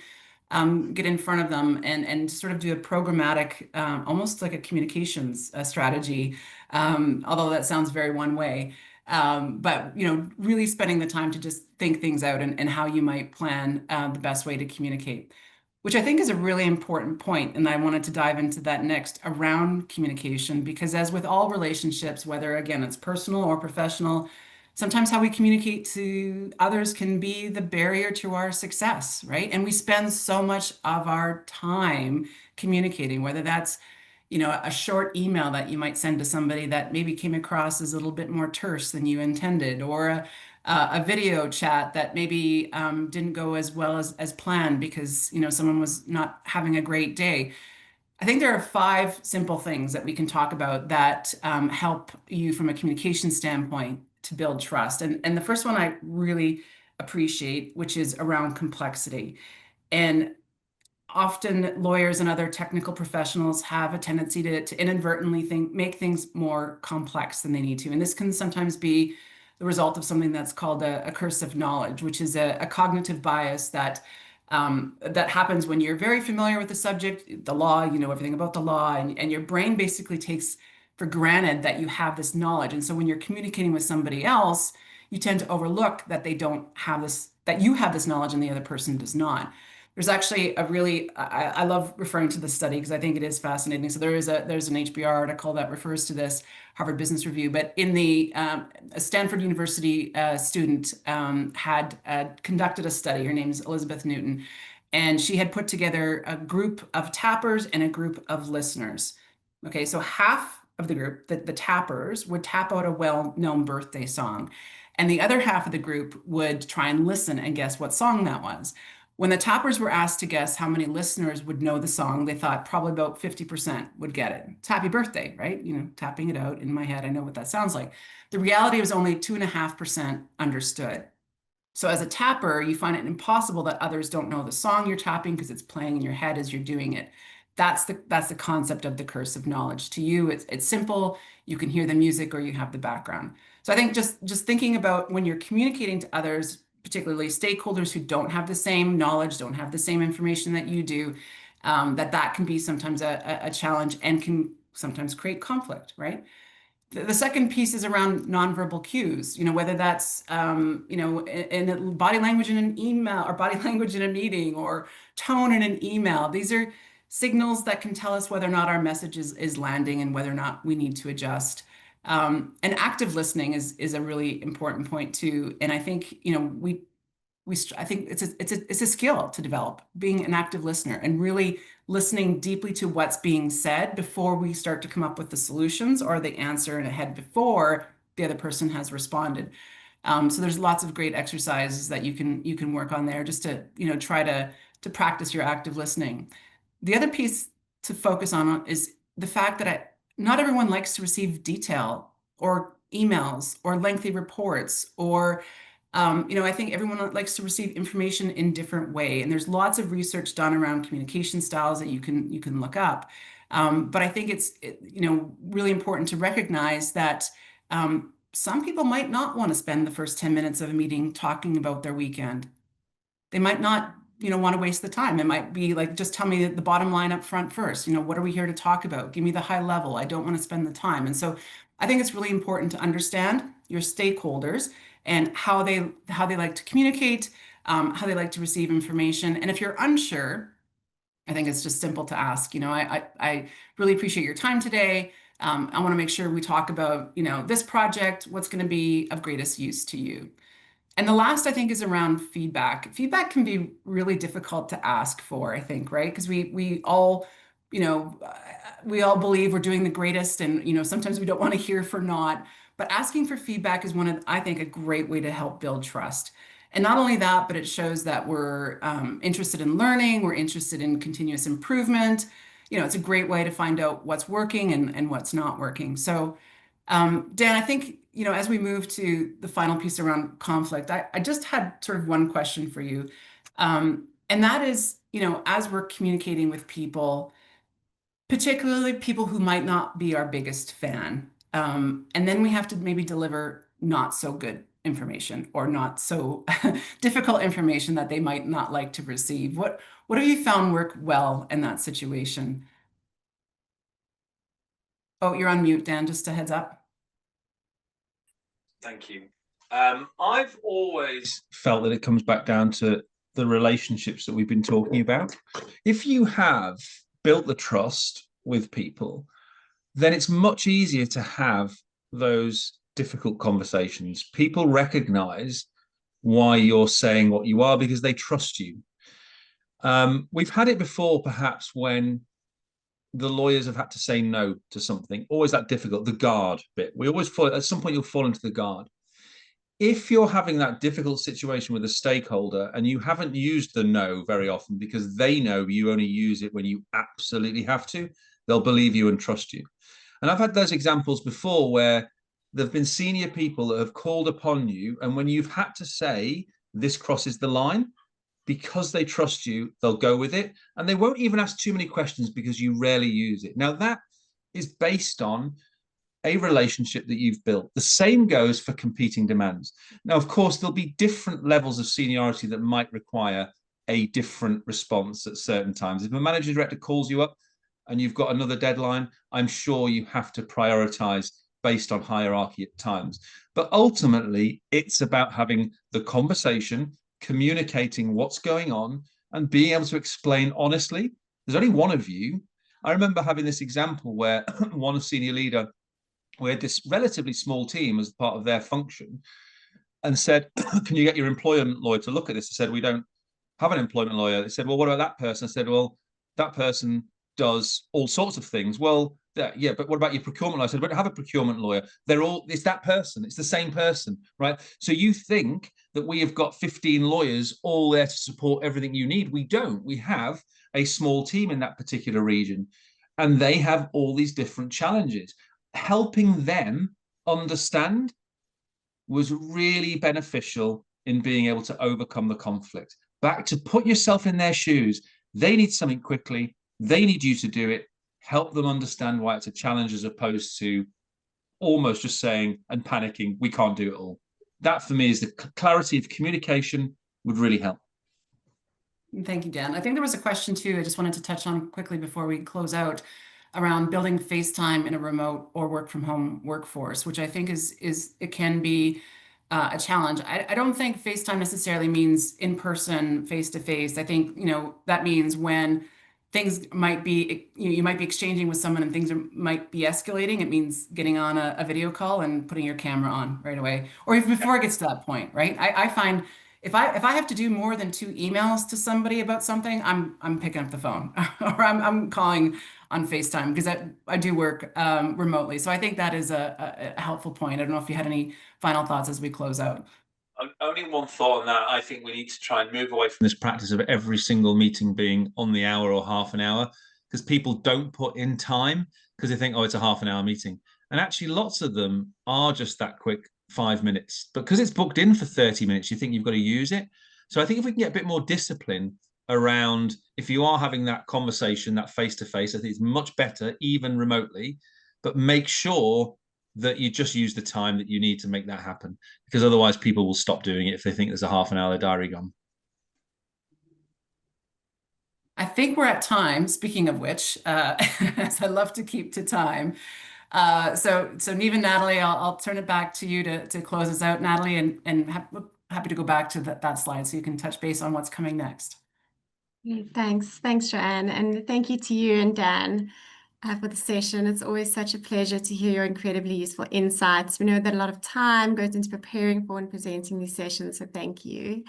get in front of them and sort of do a programmatic, almost like a communications strategy, although that sounds very one way. But, you know, really spending the time to just think things out and how you might plan the best way to communicate, which I think is a really important point. And I wanted to dive into that next around communication, because as with all relationships, whether again, it's personal or professional, sometimes how we communicate to others can be the barrier to our success, right? And we spend so much of our time communicating, whether that's, a short email that you might send to somebody that maybe came across as a little bit more terse than you intended, or a video chat that maybe didn't go as well as planned because, someone was not having a great day. I think there are 5 simple things that we can talk about that help you from a communication standpoint to build trust. And the first one I really appreciate, which is around complexity. And often lawyers and other technical professionals have a tendency to inadvertently make things more complex than they need to. And this can sometimes be the result of something that's called a curse of knowledge, which is a cognitive bias that happens when you're very familiar with the subject, the law, you know everything about the law, and your brain basically takes for granted that you have this knowledge. And so when you're communicating with somebody else, you tend to overlook that they don't have this, that you have this knowledge and the other person does not. There's actually a really, I love referring to this study because I think it is fascinating. So there's an HBR article that refers to this, Harvard Business Review, but in the a Stanford University student had conducted a study. Her name is Elizabeth Newton, and she had put together a group of tappers and a group of listeners. Okay, so half of the group, the tappers, would tap out a well-known birthday song, and the other half of the group would try and listen and guess what song that was. When the tappers were asked to guess how many listeners would know the song, they thought probably about 50% would get it. It's Happy Birthday, right? Tapping it out in my head, I know what that sounds like. The reality was only 2.5% understood. So as a tapper, you find it impossible that others don't know the song you're tapping because it's playing in your head as you're doing it. That's the concept of the curse of knowledge. To you, it's simple. You can hear the music or you have the background. So I think just thinking about when you're communicating to others, particularly stakeholders who don't have the same knowledge, don't have the same information that you do, that can be sometimes a challenge and can sometimes create conflict, right? The second piece is around nonverbal cues, whether that's, in body language in an email or body language in a meeting or tone in an email. These are signals that can tell us whether or not our message is landing and whether or not we need to adjust. And active listening is a really important point too. And I think, I think it's a skill to develop, being an active listener and really listening deeply to what's being said before we start to come up with the solutions or the answer in a head before the other person has responded. So there's lots of great exercises that you can work on there just to, try to practice your active listening. The other piece to focus on is the fact that not everyone likes to receive detail or emails or lengthy reports or, I think everyone likes to receive information in different way. And there's lots of research done around communication styles that you can look up. But I think it's really important to recognize that some people might not want to spend the first 10 minutes of a meeting talking about their weekend. They might not want to waste the time. It might be like, just tell me the bottom line up front first. What are we here to talk about? Give me the high level. I don't want to spend the time. And so I think it's really important to understand your stakeholders and how they like to communicate, how they like to receive information. And if you're unsure, I think it's just simple to ask. I really appreciate your time today. I want to make sure we talk about, this project, what's going to be of greatest use to you. And the last, I think, is around feedback. Feedback can be really difficult to ask for, I think, right? Because we all, we all believe we're doing the greatest, and sometimes we don't want to hear for not. But asking for feedback is I think, a great way to help build trust. And not only that, but it shows that we're interested in learning, we're interested in continuous improvement. It's a great way to find out what's working and what's not working. So, Dan, I think, as we move to the final piece around conflict, I just had sort of one question for you. And that is, as we're communicating with people, particularly people who might not be our biggest fan, and then we have to maybe deliver not so good information or not so difficult information that they might not like to receive. What have you found work well in that situation? Oh, you're on mute, Dan, just a heads up. Thank you. I've always felt that it comes back down to the relationships that we've been talking about. If you have built the trust with people, then it's much easier to have those difficult conversations. People recognize why you're saying what you are because they trust you. We've had it before, perhaps, when the lawyers have had to say no to something. Always that difficult, the guard bit. We always fall, at some point, you'll fall into the guard. If you're having that difficult situation with a stakeholder and you haven't used the no very often because they know you only use it when you absolutely have to, they'll believe you and trust you. And I've had those examples before where there have been senior people that have called upon you, and when you've had to say this crosses the line, because they trust you, they'll go with it, and they won't even ask too many questions because you rarely use it. Now, that is based on a relationship that you've built. The same goes for competing demands. Now, of course, there'll be different levels of seniority that might require a different response at certain times. If a managing director calls you up and you've got another deadline, I'm sure you have to prioritize based on hierarchy at times. But ultimately, it's about having the conversation, communicating what's going on, and being able to explain honestly. There's only one of you. I remember having this example where one senior leader, we had this relatively small team as part of their function, and said, can you get your employment lawyer to look at this? I said, we don't have an employment lawyer. They said, well, what about that person? I said, well, that person does all sorts of things. Well, yeah, but what about your procurement lawyer? I said, we don't have a procurement lawyer. It's that person. It's the same person, right? So you think that we have got 15 lawyers all there to support everything you need. We don't. We have a small team in that particular region, and they have all these different challenges. Helping them understand was really beneficial in being able to overcome the conflict. Back to put yourself in their shoes. They need something quickly. They need you to do it. Help them understand why it's a challenge, as opposed to almost just saying and panicking, we can't do it all. That, for me, is the clarity of communication would really help. Thank you, Dan. I think there was a question too, I just wanted to touch on quickly before we close out, around building FaceTime in a remote or work from home workforce, which I think it can be a challenge. I don't think FaceTime necessarily means in person, face to face. I think, that means when things might be, you might be exchanging with someone and things might be escalating. It means getting on a video call and putting your camera on right away, or even before it gets to that point, right? I find if I have to do more than 2 emails to somebody about something, I'm picking up the phone or I'm calling on FaceTime, because I do work remotely. So I think that is a helpful point. I don't know if you had any final thoughts as we close out. Only one thought on that. I think we need to try and move away from this practice of every single meeting being on the hour or half an hour, because people don't put in time because they think, oh, it's a half an hour meeting. And actually, lots of them are just that quick 5 minutes. But because it's booked in for 30 minutes, you think you've got to use it. So I think if we can get a bit more discipline around, if you are having that conversation, that face-to-face, I think it's much better, even remotely, but make sure that you just use the time that you need to make that happen, because otherwise people will stop doing it if they think there's a half an hour diary gone. I think we're at time, speaking of which, as I love to keep to time. So Neve and Natalie, I'll turn it back to you to close us out, Natalie, and happy to go back to that slide so you can touch base on what's coming next. Thanks, Joanne, and thank you to you and Dan for the session. It's always such a pleasure to hear your incredibly useful insights. We know that a lot of time goes into preparing for and presenting these sessions, so thank you.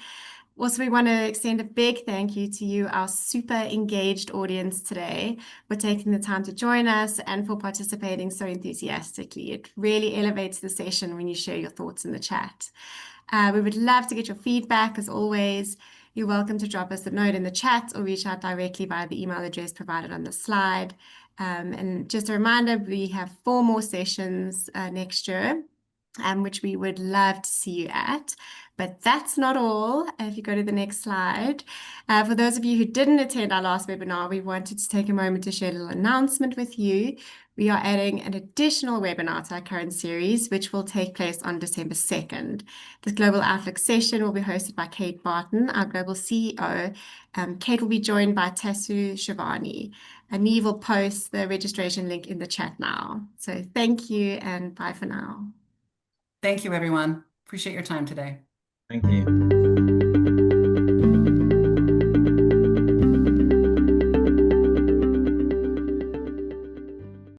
Also, we want to extend a big thank you to you, our super engaged audience today, for taking the time to join us and for participating so enthusiastically. It really elevates the session when you share your thoughts in the chat. We would love to get your feedback, as always. You're welcome to drop us a note in the chat or reach out directly via the email address provided on the slide. And just a reminder, we have 4 more sessions next year, which we would love to see you at. But that's not all. If you go to the next slide, for those of you who didn't attend our last webinar, we wanted to take a moment to share a little announcement with you. We are adding an additional webinar to our current series, which will take place on December 2nd. This Global Outlook session will be hosted by Kate Barton, our Global CEO. Kate will be joined by Tasu Shivani. And Neve will post the registration link in the chat now. So thank you and bye for now. Thank you, everyone. Appreciate your time today. Thank you.